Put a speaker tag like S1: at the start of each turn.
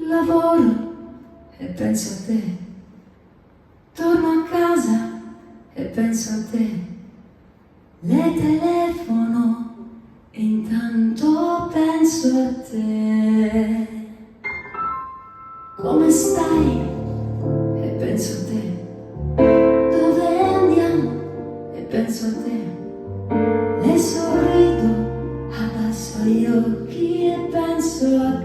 S1: lavoro e penso a te, torno a casa e penso a te, le telefono e intanto penso a te. Come stai? E penso a te. Dove andiamo? E penso a te. Le sorrido, abbasso gli occhi e penso a te.